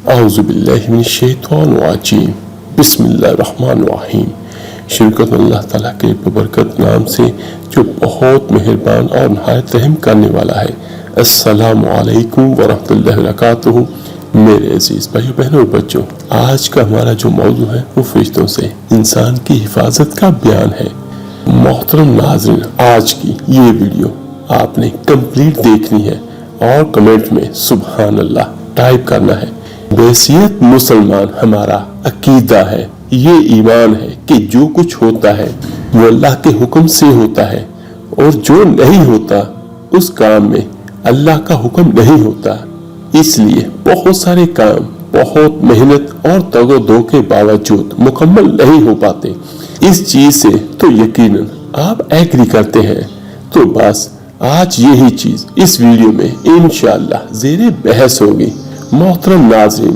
औज़ुबिल्लाहि मिनश्शैतानिर्रजीम बिस्मिल्लाहिर्रहमानिर्रहीम। शिरकत अल्लाह ताला के बबरकत नाम से जो बहुत मेहरबान और नहायत रहम करने वाला है। अस्सलामु अलैकुम वरहमतुल्लाहि वबरकातुहू। मेरे अजीज भाइयों बहनों और बच्चों, आज का हमारा जो मौजू है वो फरिश्तों से इंसान की हिफाजत का बयान है। मोहतरम नाज़रीन, आज की ये वीडियो आपने कंप्लीट देखनी है और कमेंट में सुभान अल्लाह टाइप करना है। बेसियत मुसलमान हमारा अकीदा है, ये ईमान है कि जो कुछ होता है वो अल्लाह के हुक्म से होता है और जो नहीं होता उस काम में अल्लाह का हुक्म नहीं होता। इसलिए बहुत सारे काम बहुत मेहनत और तगो-दो के बावजूद मुकम्मल नहीं हो पाते। इस चीज से तो यकीनन आप एग्री करते हैं। तो बस आज यही चीज इस वीडियो में इंशाअल्लाह ज़ेरे बहस होगी। मोहतरम नाज़रीन,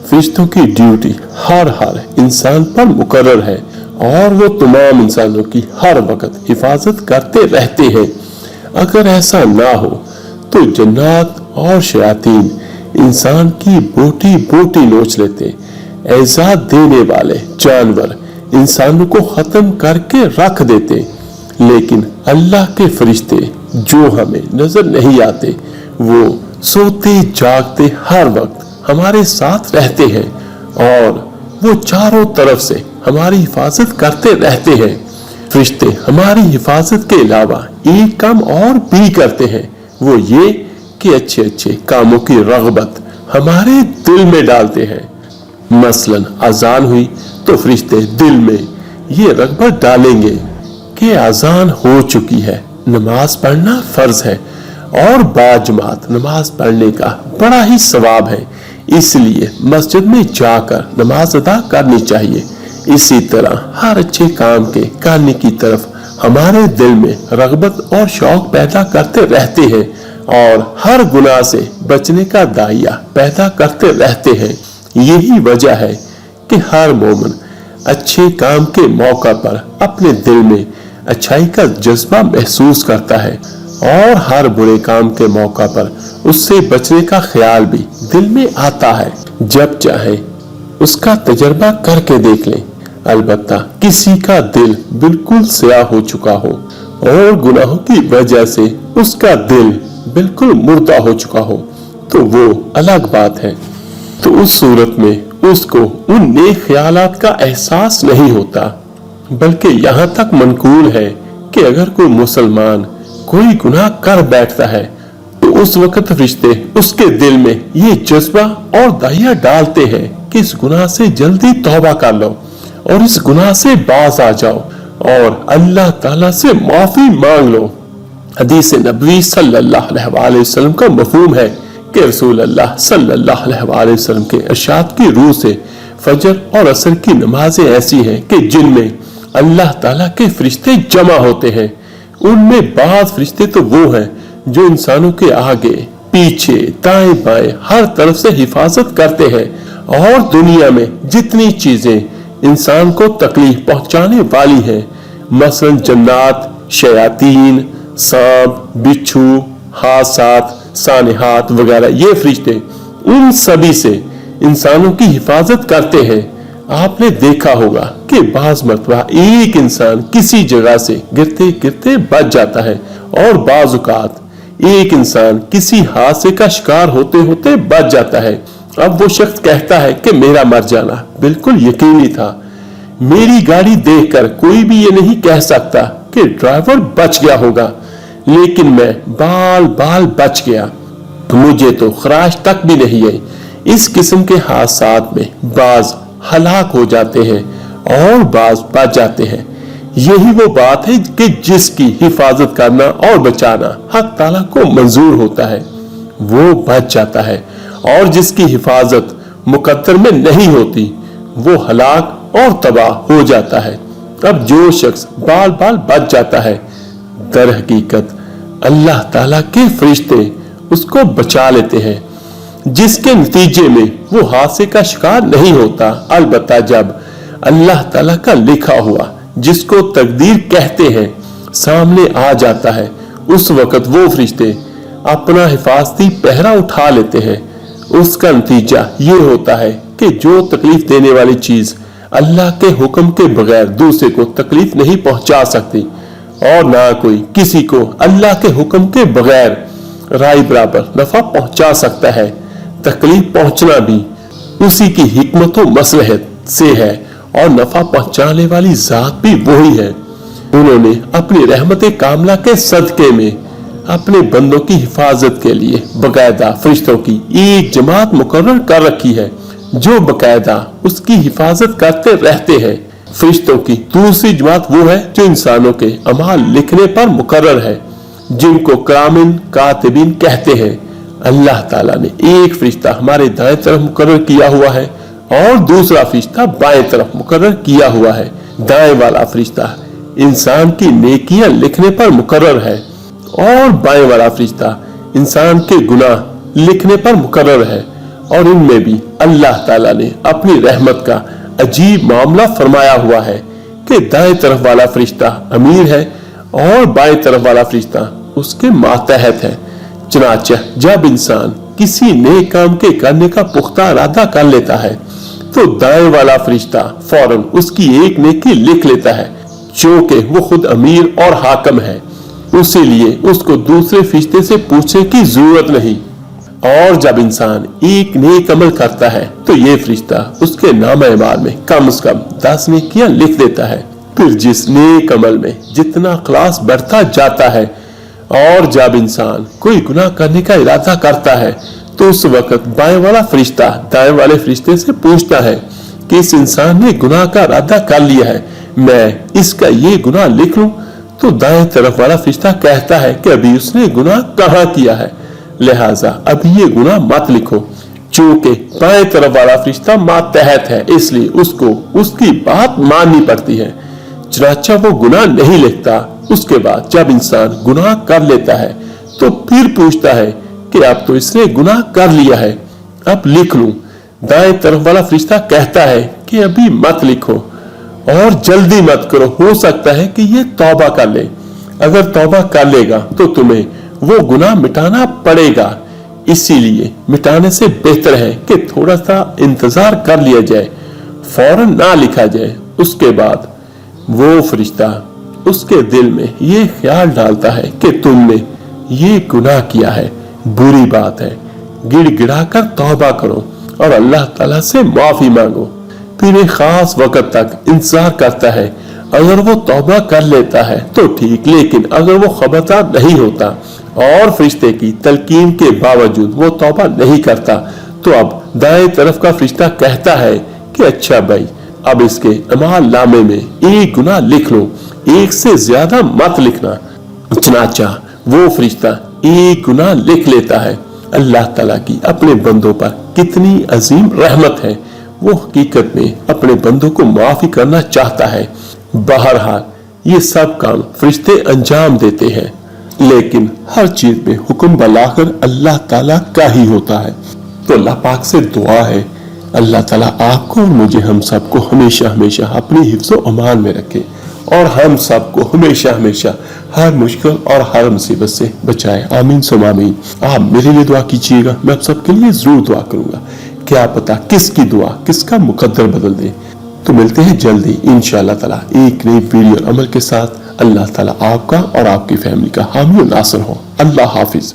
फरिश्तों की ड्यूटी हर इंसान पर मुकर्रर है और वो तमाम इंसानों की हर वक्त हिफाजत करते रहते हैं। अगर ऐसा ना हो तो जन्नात और शयातीन इंसान की बोटी बोटी नोच लेते। एजाद देने वाले जानवर इंसानों को खत्म करके रख देते। लेकिन अल्लाह के फरिश्ते जो हमें नजर नहीं आते, वो सोते जागते हर वक्त हमारे साथ रहते हैं और वो चारों तरफ से हमारी हिफाजत करते रहते हैं। फरिश्ते हमारी हिफाजत के अलावा एक काम और भी करते हैं, वो ये कि अच्छे अच्छे कामों की रग़बत हमारे दिल में डालते हैं। मसलन अजान हुई तो फरिश्ते दिल में ये रग़बत डालेंगे कि अजान हो चुकी है, नमाज पढ़ना फर्ज है और बाजमात नमाज पढ़ने का बड़ा ही सवाब है, इसलिए मस्जिद में जाकर नमाज अदा करनी चाहिए। इसी तरह हर अच्छे काम के करने की तरफ हमारे दिल में रग़बत और शौक पैदा करते रहते हैं और हर गुनाह से बचने का दायरा पैदा करते रहते हैं। यही वजह है कि हर मोमिन अच्छे काम के मौका पर अपने दिल में अच्छाई का जज्बा महसूस करता है और हर बुरे काम के मौका पर उससे बचने का ख्याल भी दिल में आता है। जब चाहे उसका तजर्बा करके देख लें। अलबत्ता किसी का दिल बिल्कुल स्याह हो चुका हो और गुनाहों की वजह से उसका दिल बिल्कुल मुर्दा हो चुका हो तो वो अलग बात है। तो उस सूरत में उसको उन नेक ख्यालात का एहसास नहीं होता, बल्कि यहाँ तक मनकूल है कि अगर कोई मुसलमान कोई गुनाह कर बैठता है तो उस वक्त फरिश्ते उसके दिल में ये जज्बा और दाहिया डालते हैं कि इस गुनाह से जल्दी तौबा कर लो और इस गुनाह से बाज आ जाओ और अल्लाह ताला से माफी मांग लो। हदीस नबवी सल्लल्लाहु अलैहि वसल्लम का मफहूम है कि रसूल अल्लाह सल्लल्लाहु अलैहि वसल्लम के इरशाद की रूह से फजर और असर की नमाजें ऐसी हैं कि जिनमें अल्लाह ताला के फरिश्ते जमा होते हैं। उनमें बाज़ फरिश्ते तो वो हैं जो इंसानों के आगे पीछे दाएं बाएं हर तरफ से हिफाजत करते हैं और दुनिया में जितनी चीजें इंसान को तकलीफ पहुंचाने वाली हैं, मसलन जन्नात, शयातीन, सांप, बिच्छू, हासात, सानिहात वगैरह, ये फरिश्ते उन सभी से इंसानों की हिफाजत करते हैं। आपने देखा होगा कि बाज मरतबा एक इंसान किसी जगह से गिरते गिरते बच जाता है और बाज औक़ात एक इंसान किसी हादसे का शिकार होते होते बच जाता है। अब वो शख्स कहता है कि मेरा मर जाना बिल्कुल यकीनी था। मेरी गाड़ी देखकर कोई भी ये नहीं कह सकता कि ड्राइवर बच गया होगा, लेकिन मैं बाल बाल बच गया, मुझे तो खराश तक भी नहीं है। इस किस्म के हादसात में बाज हलाक हो जाते हैं और बाज बच जाते हैं। यही वो बात है कि जिसकी हिफाजत करना और बचाना हक ताला को मंजूर होता है वो बच जाता है और जिसकी हिफाजत मुकद्दर में नहीं होती वो हलाक और तबाह हो जाता है। अब जो शख्स बाल बाल बच जाता है, दर हकीकत अल्लाह ताला के फरिश्ते उसको बचा लेते हैं, जिसके नतीजे में वो हादसे का शिकार नहीं होता। अलबत्ता जब अल्लाह ताला का लिखा हुआ, जिसको तकदीर कहते हैं, सामने आ जाता है, उस वक्त वो फरिश्ते अपना हिफाजती पहरा उठा लेते हैं उसका नतीजा ये होता है कि जो तकलीफ देने वाली चीज अल्लाह के हुक्म के बगैर दूसरे को तकलीफ नहीं पहुंचा सकती, और ना कोई किसी को अल्लाह के हुक्म के बगैर राय बराबर नफा पहुंचा सकता है। तकलीफ पहुंचना भी उसी की हिकमत और मसलहत से है, और नफा पहुंचाने वाली जात भी वही है। उन्होंने अपनी रहमत कामला के सदके में अपने बंदों की हिफाजत के लिए बकायदा फरिश्तों की एक जमात मुकर्रर कर रखी है, जो बकायदा उसकी हिफाजत करते रहते हैं। फरिश्तों की दूसरी जमात वो है जो इंसानों के अमाल लिखने पर मुकर्रर है, जिनको करामिन कातिबिन कहते हैं। अल्लाह ताला ने एक फरिश्ता हमारे दाएं तरफ मुकर्रर किया हुआ है और दूसरा फरिश्ता बाएं तरफ मुकर्रर किया हुआ है। दाएं वाला फरिश्ता इंसान की नेकियां लिखने पर मुकर्रर है, और बाएं वाला फरिश्ता इंसान के गुनाह लिखने पर मुकर्रर है। और इनमें भी अल्लाह ताला ने अपनी रहमत का अजीब मामला फरमाया हुआ है कि दाएं तरफ वाला फरिश्ता अमीर है और बाएं तरफ वाला फरिश्ता उसके मातहत है। चनाचे जब इंसान किसी नेक काम के करने का पुख्ता इरादा कर लेता है तो दाएं वाला फरिश्ता फौरन उसकी एक नेकी लिख लेता है, जो कि वो खुद अमीर और हाकिम है, इसीलिए उसको दूसरे फरिश्ते से पूछने की जरूरत नहीं। और जब इंसान एक नेक अमल करता है तो ये फरिश्ता उसके नाम-ए-अमाल में कम से कम 10 नेकियां लिख देता है। फिर जिस नेक अमल में जितना खलास बढ़ता जाता है, और जब इंसान कोई गुनाह करने का इरादा करता है तो उस वक्त बाएं वाला फरिश्ता दाएं वाले फरिश्ते से पूछता है कि इस इंसान ने गुनाह का इरादा कर लिया है, मैं इसका ये गुनाह लिख लूं? तो दाएं तरफ वाला फरिश्ता कहता है कि अभी उसने गुनाह कहाँ किया है, लिहाजा अभी ये गुनाह मत लिखो। चूंकि बाएं तरफ वाला फरिश्ता मातहत है, इसलिए उसको उसकी बात माननी पड़ती है, चनाचा वो गुनाह नहीं लिखता। उसके बाद जब इंसान गुनाह कर लेता है तो फिर पूछता है कि अब तो इसने गुनाह कर लिया है, अब लिख लूं? दाएं तरफ वाला फरिश्ता कहता है कि अभी मत लिखो और जल्दी मत करो, हो सकता है कि ये तौबा कर ले। अगर तौबा कर लेगा तो तुम्हें वो गुनाह मिटाना पड़ेगा, इसीलिए मिटाने से बेहतर है कि थोड़ा सा इंतजार कर लिया जाए, फौरन ना लिखा जाए। उसके बाद वो फरिश्ता उसके दिल में ये ख्याल डालता है कि तुमने ये गुनाह किया है, बुरी बात है, गिड़गिड़ाकर तौबा करो और अल्लाह ताला से माफी मांगो। फिर एक खास वक्त तक इंतजार करता है, अगर वो तौबा कर लेता है तो ठीक, लेकिन अगर वो खबरदार नहीं होता और फरिश्ते की तलकीन के बावजूद वो तौबा नहीं करता, तो अब दाएं तरफ का फरिश्ता कहता है कि अच्छा भाई, अब इसके अमाल नामे में एक गुनाह लिख लो, एक से ज्यादा मत लिखना। चनाचा वो फरिश्ता एक गुनाह लिख लेता है। अल्लाह ताला की अपने बंदों पर कितनी अजीम रहमत है, वो हकीकत में अपने बंदों को माफी करना चाहता है। बहरहाल ये सब काम फरिश्ते अंजाम देते हैं, लेकिन हर चीज में हुक्म बलाकर अल्लाह ताला का ही होता है। तो अल्लाह पाक से दुआ है, अल्लाह ताला आपको और मुझे, हम सबको हमेशा हमेशा अपनी हिफ्ज़ो अमान में रखे और हम सबको हमेशा हमेशा हर मुश्किल और हर मुसीबत से बचाए। आमीन सुम आमीन। आप मेरे लिए दुआ कीजिएगा, मैं आप सबके लिए जरूर दुआ करूंगा। क्या पता किसकी दुआ किसका मुकद्दर बदल दे। तो मिलते हैं जल्दी इंशाअल्लाह ताला एक नई वीडियो अमल के साथ। अल्लाह ताला आपका और आपकी फैमिली का हामी और नासिर हो। अल्लाह हाफिज।